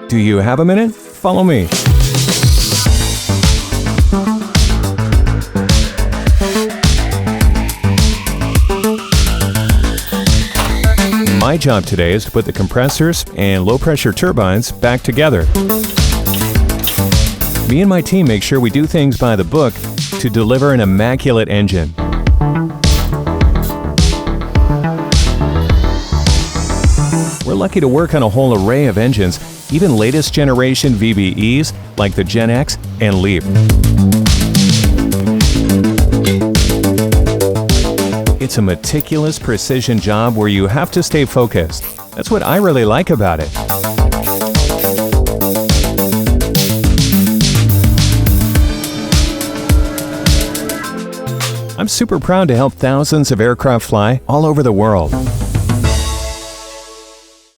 Do you have a minute? Follow me. My job today is to put the compressors and low-pressure turbines back together. Me and my team make sure we do things by the book to deliver an immaculate engine. We're lucky to work on a whole array of engines, even latest generation VBEs like the Gen X and Leap. It's a meticulous precision job where you have to stay focused. That's what I really like about it. I'm super proud to help thousands of aircraft fly all over the world.